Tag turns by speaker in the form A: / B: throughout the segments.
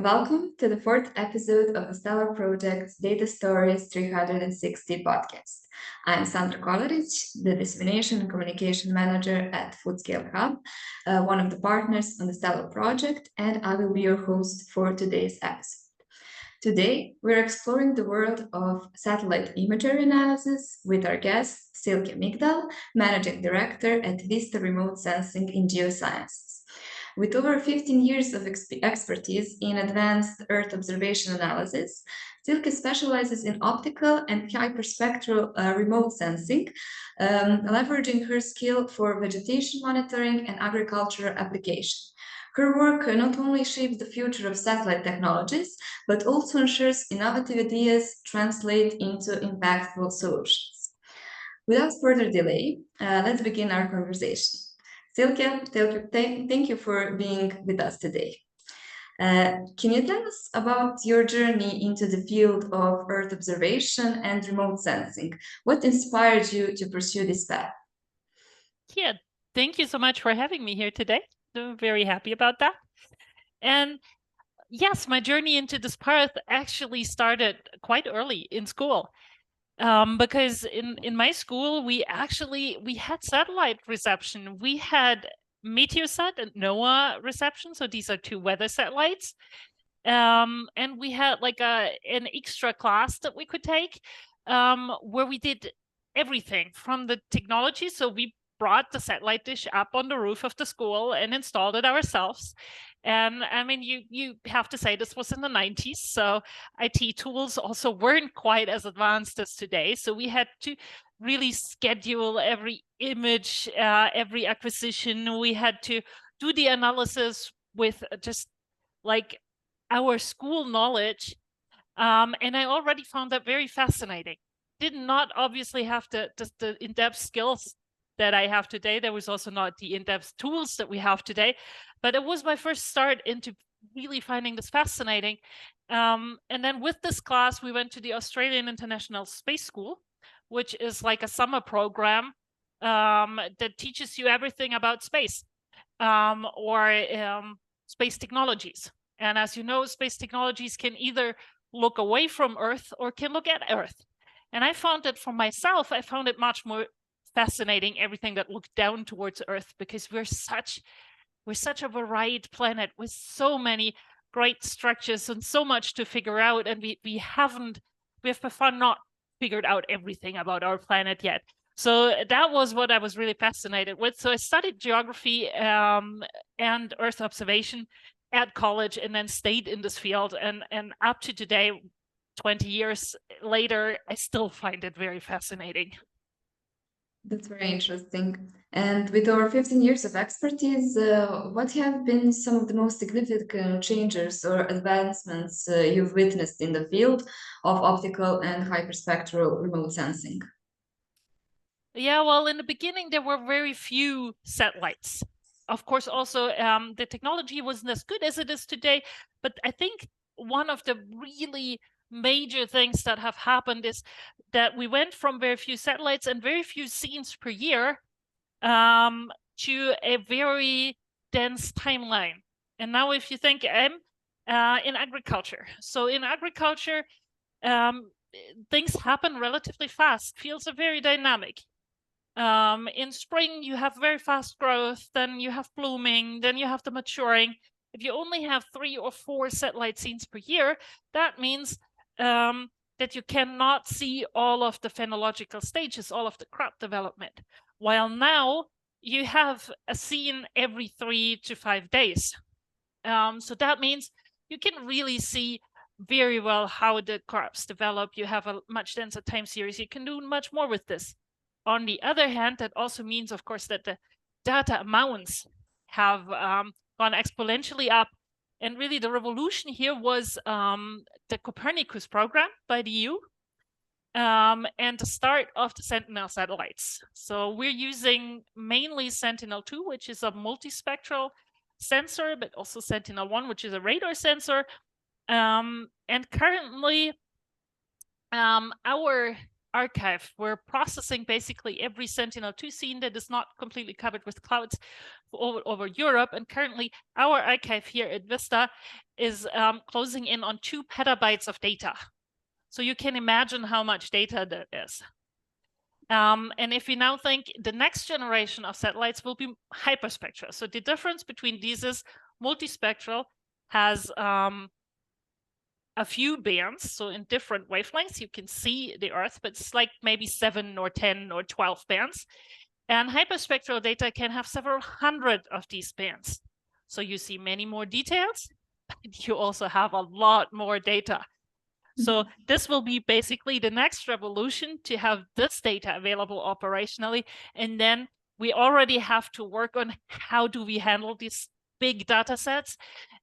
A: Welcome to the fourth episode of the STELAR Project's Data Stories 360 podcast. I'm Sandra Kolaric, the Dissemination and Communication Manager at Foodscale Hub, one of the partners on the STELAR project, and I will be your host for today's episode. Today, we're exploring the world of satellite imagery analysis with our guest, Silke Migdall, Managing Director at VISTA Remote Sensing in Geosciences. With over 15 years of expertise in advanced Earth observation analysis, Silke specializes in optical and hyperspectral remote sensing, leveraging her skill for vegetation monitoring and agricultural application. Her work not only shapes the future of satellite technologies, but also ensures innovative ideas translate into impactful solutions. Without further delay, let's begin our conversation. Silke, thank you for being with us today. Can you tell us about your journey into the field of Earth observation and remote sensing? What inspired you to pursue this path?
B: Yeah, thank you so much for having me here today. I'm very happy about that. And yes, my journey into this path actually started quite early in school. Because in my school, we had satellite reception. We had Meteosat and NOAA reception. So these are two weather satellites. And we had like an extra class that we could take where we did everything from the technology. So we brought the satellite dish up on the roof of the school and installed it ourselves. And I mean, you have to say this was in the 90s. So IT tools also weren't quite as advanced as today. So we had to really schedule every image, every acquisition. We had to do the analysis with just like our school knowledge. And I already found that very fascinating. Did not obviously have the in-depth skills that I have today. There was also not the in-depth tools that we have today, but it was my first start into really finding this fascinating. And then with this class, we went to the Australian International Space School, which is like a summer program that teaches you everything about space or space technologies. And as you know, space technologies can either look away from Earth or can look at Earth. And I found that for myself, I found it much more fascinating, everything that looked down towards Earth, because we're such a varied planet with so many great structures and so much to figure out. And we have by far not figured out everything about our planet yet. So that was what I was really fascinated with. So I studied geography and Earth observation at college and then stayed in this field. And up to today, 20 years later, I still find it very fascinating.
A: That's very interesting. And with over 15 years of expertise, what have been some of the most significant changes or advancements you've witnessed in the field of optical and hyperspectral remote sensing?
B: Yeah, well, in the beginning, there were very few satellites. Of course, also the technology wasn't as good as it is today. But I think one of the really major things that have happened is that we went from very few satellites and very few scenes per year to a very dense timeline. And now if you think in agriculture. So in agriculture, things happen relatively fast. Fields are very dynamic. In spring, you have very fast growth, then you have blooming, then you have the maturing. If you only have 3 or 4 satellite scenes per year, that means that you cannot see all of the phenological stages, all of the crop development. While now you have a scene every 3 to 5 days. So that means you can really see very well how the crops develop. You have a much denser time series. You can do much more with this. On the other hand, that also means, of course, that the data amounts have gone exponentially up. And really the revolution here was the Copernicus program by the EU and the start of the Sentinel satellites. So we're using mainly Sentinel-2, which is a multispectral sensor, but also Sentinel-1, which is a radar sensor. And currently, our archive. We're processing basically every Sentinel-2 scene that is not completely covered with clouds over Europe. And currently, our archive here at VISTA is closing in on 2 petabytes of data. So you can imagine how much data that is. And if we now think the next generation of satellites will be hyperspectral. So the difference between these is multispectral has a few bands, so in different wavelengths, you can see the Earth, but it's like maybe 7 or 10 or 12 bands. And hyperspectral data can have several hundred of these bands. So you see many more details, but you also have a lot more data. So this will be basically the next revolution, to have this data available operationally. And then we already have to work on how do we handle these big data sets,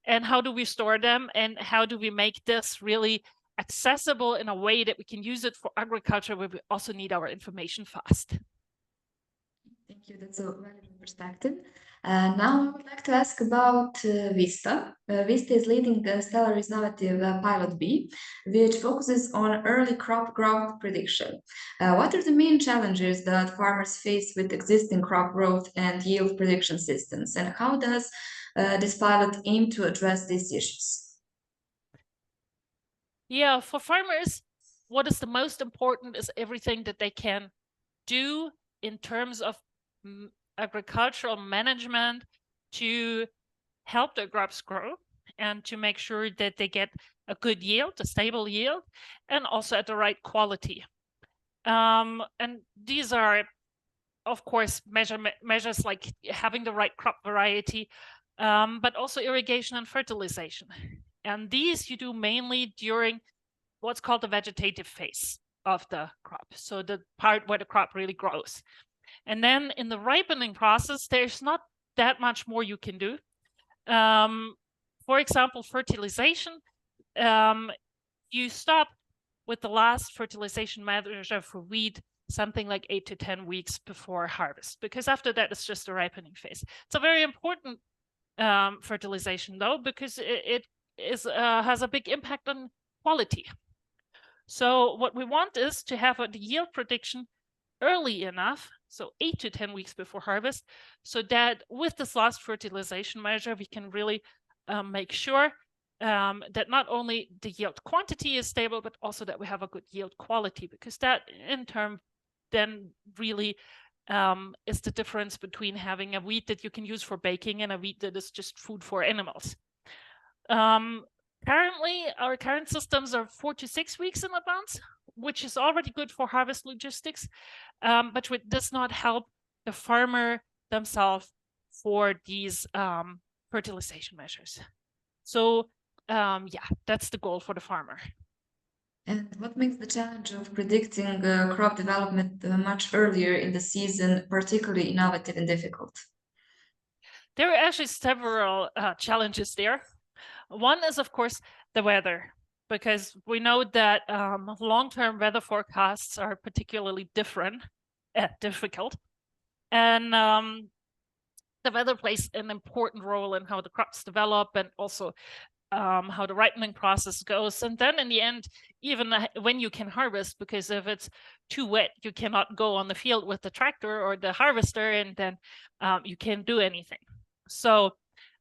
B: and how do we store them, and how do we make this really accessible in a way that we can use it for agriculture, where we also need our information fast.
A: Thank you. That's a valuable perspective. Now I would like to ask about VISTA. VISTA is leading the STELAR innovative pilot B, which focuses on early crop growth prediction. What are the main challenges that farmers face with existing crop growth and yield prediction systems, and how does this pilot aim to address these issues?
B: Yeah, for farmers, what is the most important is everything that they can do in terms of agricultural management to help their crops grow and to make sure that they get a good yield, a stable yield, and also at the right quality. And these are, of course, measures like having the right crop variety, but also irrigation and fertilization. And these you do mainly during what's called the vegetative phase of the crop, so the part where the crop really grows. And then in the ripening process, there's not that much more you can do. For example, fertilization, you stop with the last fertilization measure for wheat something like 8 to 10 weeks before harvest, because after that it's just the ripening phase. It's a very important fertilization though, because it has a big impact on quality. So what we want is to have a yield prediction early enough, so 8 to 10 weeks before harvest, so that with this last fertilization measure, we can really make sure that not only the yield quantity is stable, but also that we have a good yield quality, because that in turn then really is the difference between having a wheat that you can use for baking and a wheat that is just food for animals. Currently, our current systems are 4 to 6 weeks in advance, which is already good for harvest logistics, but it does not help the farmer themselves for these fertilization measures. So yeah, that's the goal for the farmer.
A: And what makes the challenge of predicting crop development much earlier in the season particularly innovative and difficult?
B: There are actually several challenges there. One is, of course, the weather, because we know that long-term weather forecasts are particularly difficult. And the weather plays an important role in how the crops develop, and also how the ripening process goes. And then in the end, even when you can harvest, because if it's too wet, you cannot go on the field with the tractor or the harvester, and then you can't do anything. So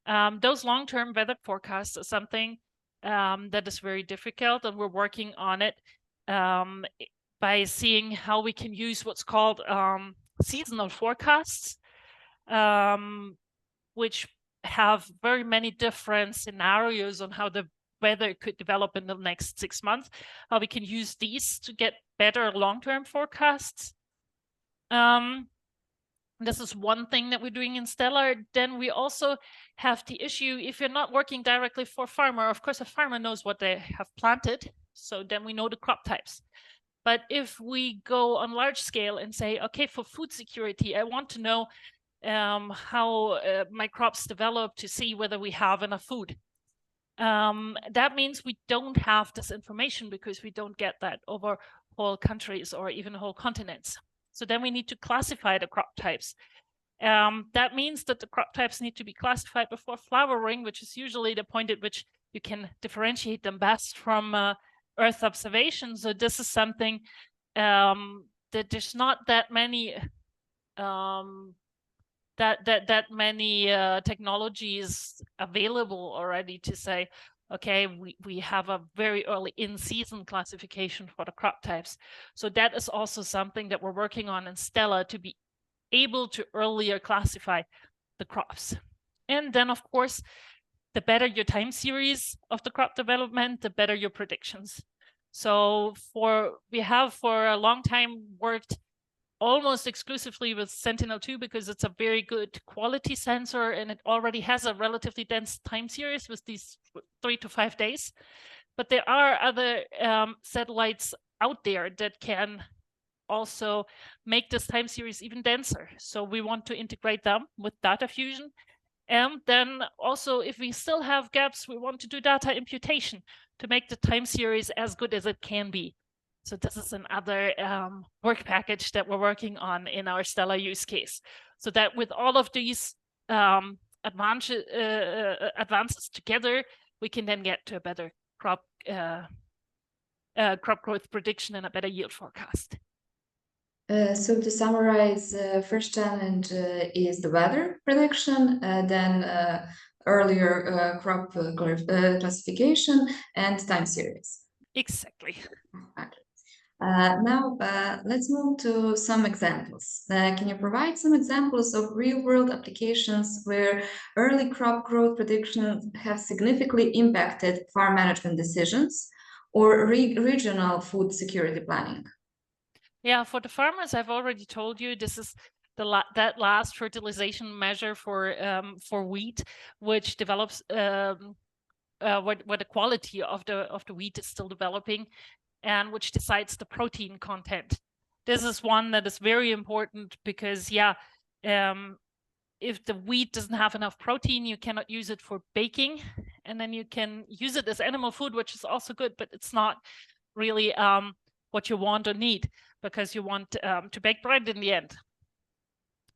B: those long-term weather forecasts are something that is very difficult, and we're working on it by seeing how we can use what's called seasonal forecasts, which have very many different scenarios on how the weather could develop in the next 6 months, how we can use these to get better long-term forecasts. This is one thing that we're doing in STELAR. Then we also have the issue, if you're not working directly for a farmer, of course, a farmer knows what they have planted, so then we know the crop types. But if we go on large scale and say, okay, for food security, I want to know how my crops develop to see whether we have enough food. That means we don't have this information, because we don't get that over whole countries or even whole continents. So then we need to classify the crop types. That means that the crop types need to be classified before flowering, which is usually the point at which you can differentiate them best from Earth observation. So this is something that there's not that many technologies available already to say, okay, we have a very early in-season classification for the crop types. So that is also something that we're working on in STELAR, to be able to earlier classify the crops. And then, of course, the better your time series of the crop development, the better your predictions. So we have for a long time worked almost exclusively with Sentinel-2 because it's a very good quality sensor and it already has a relatively dense time series with these 3 to 5 days. But there are other satellites out there that can also make this time series even denser. So we want to integrate them with data fusion. And then also, if we still have gaps, we want to do data imputation to make the time series as good as it can be. So this is another work package that we're working on in our STELAR use case. So that with all of these advances together, we can then get to a better crop growth prediction and a better yield forecast.
A: So to summarize, first challenge is the weather prediction, then earlier crop classification and time series.
B: Exactly.
A: Okay. Now let's move to some examples. Can you provide some examples of real-world applications where early crop growth predictions have significantly impacted farm management decisions or regional food security planning?
B: Yeah, for the farmers, I've already told you this is that last fertilization measure for wheat, which develops where the quality of the wheat is still developing, and which decides the protein content. This is one that is very important because if the wheat doesn't have enough protein, you cannot use it for baking, and then you can use it as animal food, which is also good, but it's not really what you want or need, because you want to bake bread in the end.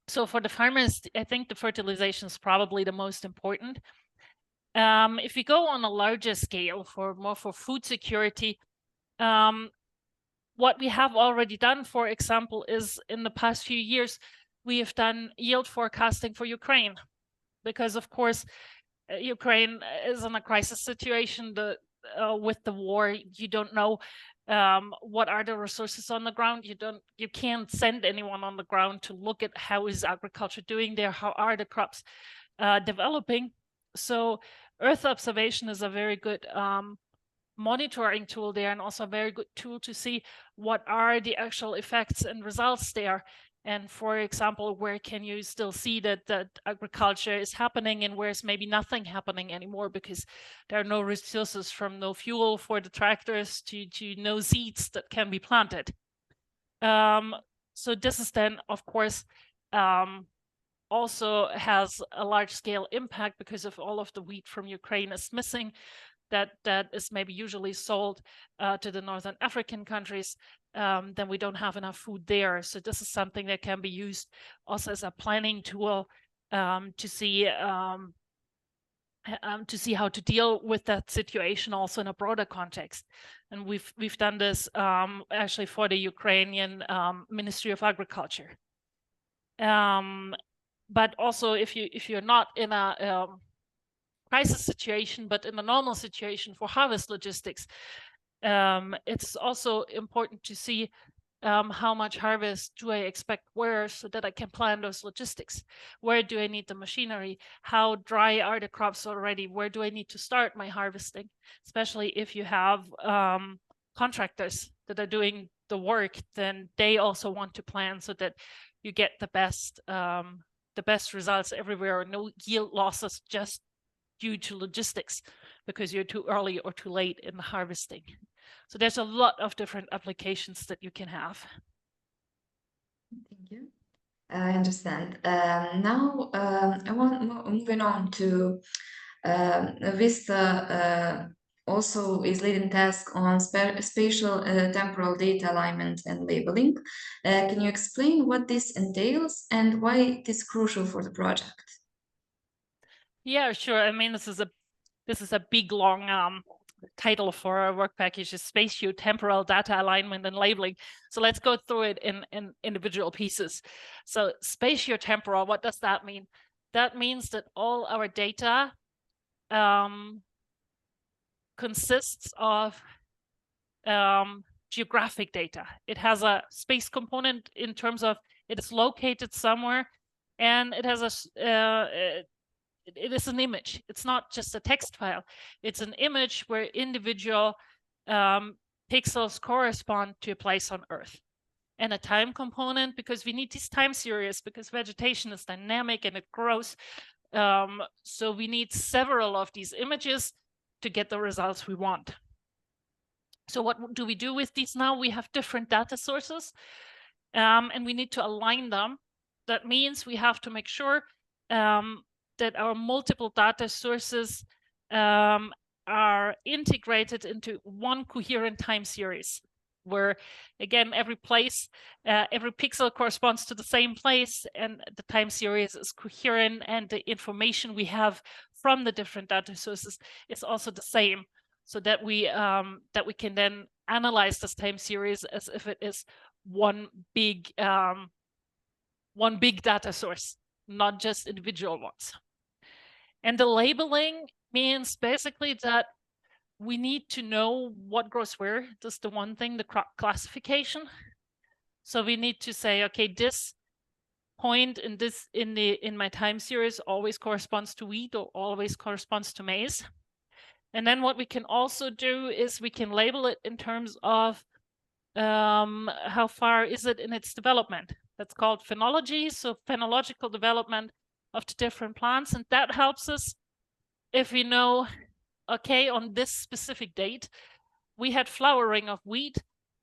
B: So for the farmers, I think the fertilization is probably the most important. If we go on a larger scale more for food security, what we have already done, for example, is in the past few years, we have done yield forecasting for Ukraine, because of course, Ukraine is in a crisis situation. With the war, you don't know what are the resources on the ground. You can't send anyone on the ground to look at how is agriculture doing there, how are the crops developing. So Earth observation is a very good monitoring tool there, and also a very good tool to see what are the actual effects and results there. And for example, where can you still see that agriculture is happening and where's maybe nothing happening anymore because there are no resources, from no fuel for the tractors to no seeds that can be planted. So this is then, of course, also has a large scale impact because if all of the wheat from Ukraine is missing, that is maybe usually sold to the Northern African countries, then we don't have enough food there. So this is something that can be used also as a planning tool to see how to deal with that situation also in a broader context. And we've done this actually for the Ukrainian Ministry of Agriculture. But also if you're not in a crisis situation, but in a normal situation for harvest logistics, it's also important to see how much harvest do I expect where, so that I can plan those logistics. Where do I need the machinery? How dry are the crops already? Where do I need to start my harvesting? Especially if you have contractors that are doing the work, then they also want to plan so that you get the best results everywhere, no yield losses just due to logistics because you're too early or too late in the harvesting. So there's a lot of different applications that you can have.
A: Thank you. I understand. Now I want moving on to VISTA also is leading task on spatial temporal data alignment and labeling. Can you explain what this entails and why it is crucial for the project?
B: Yeah, sure. I mean, this is a big, long title for our work package is Spatio-Temporal Data Alignment and Labeling. So let's go through it in individual pieces. So spatio-temporal, what does that mean? That means that all our data consists of geographic data. It has a space component in terms of it is located somewhere, and it has it is an image. It's not just a text file. It's an image where individual pixels correspond to a place on Earth. And a time component, because we need these time series, because vegetation is dynamic and it grows. So we need several of these images to get the results we want. So what do we do with these now? We have different data sources, and we need to align them. That means we have to make sure that our multiple data sources are integrated into one coherent time series, where again, every pixel corresponds to the same place, and the time series is coherent, and the information we have from the different data sources is also the same, so that we can then analyze this time series as if it is one big data source, not just individual ones. And the labeling means basically that we need to know what grows where. That's the one thing, the classification. So we need to say, okay, this point in my time series always corresponds to wheat or always corresponds to maize. And then what we can also do is we can label it in terms of how far is it in its development. That's called phenology, so phenological development of the different plants. And that helps us if we know, okay, on this specific date, we had flowering of wheat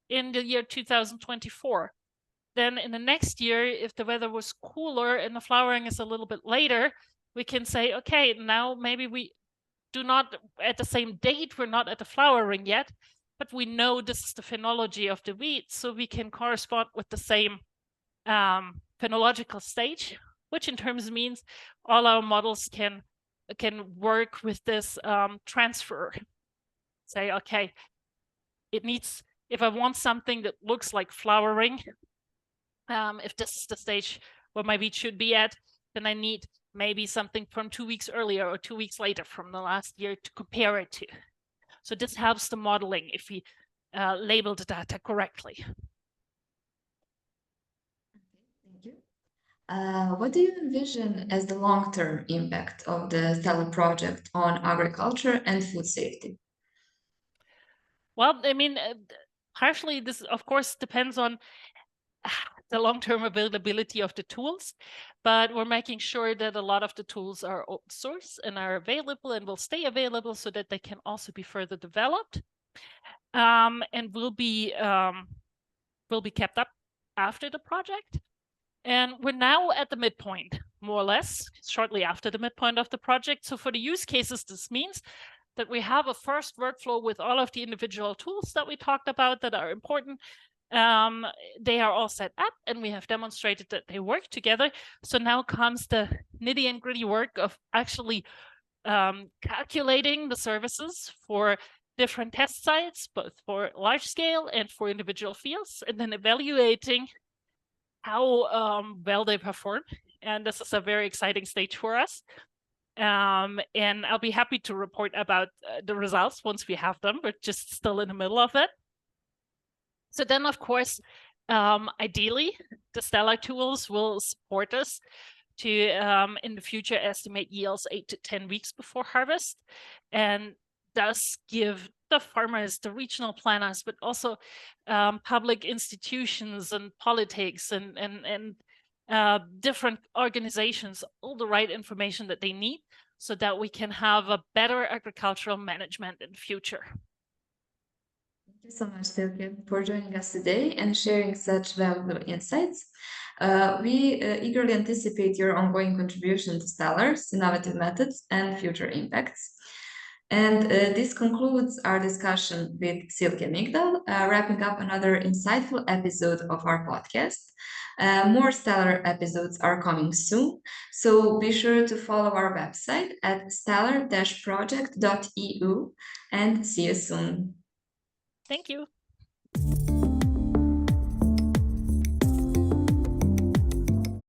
B: in the year 2024. Then in the next year, if the weather was cooler and the flowering is a little bit later, we can say, okay, now maybe we do not, at the same date, we're not at the flowering yet, but we know this is the phenology of the wheat, so we can correspond with the same phenological stage, which in terms means all our models can work with this transfer. Say, okay, it needs, if I want something that looks like flowering, if this is the stage where my wheat should be at, then I need maybe something from 2 weeks earlier or 2 weeks later from the last year to compare it to. So this helps the modeling if we label the data correctly.
A: Thank you. What do you envision as the long-term impact of the STELAR project on agriculture and food safety?
B: Well, I mean, partially this, of course, depends on the long-term availability of the tools, but we're making sure that a lot of the tools are open source and are available and will stay available so that they can also be further developed, and will be kept up after the project. And we're now at the midpoint, more or less, shortly after the midpoint of the project. So for the use cases, this means that we have a first workflow with all of the individual tools that we talked about that are important. They are all set up, and we have demonstrated that they work together. So now comes the nitty and gritty work of actually calculating the services for different test sites, both for large scale and for individual fields, and then evaluating how well they perform. And this is a very exciting stage for us. And I'll be happy to report about the results once we have them. We're just still in the middle of it. So then, of course, ideally, the STELAR tools will support us to, in the future, estimate yields 8 to 10 weeks before harvest, and thus give the farmers, the regional planners, but also public institutions and politics and different organizations all the right information that they need so that we can have a better agricultural management in the future.
A: Thank you so much, Silke, for joining us today and sharing such valuable insights. We eagerly anticipate your ongoing contribution to STELAR's innovative methods and future impacts. And this concludes our discussion with Silke Migdall, wrapping up another insightful episode of our podcast. More STELAR episodes are coming soon, so be sure to follow our website at stellar-project.eu and see you soon.
B: Thank you.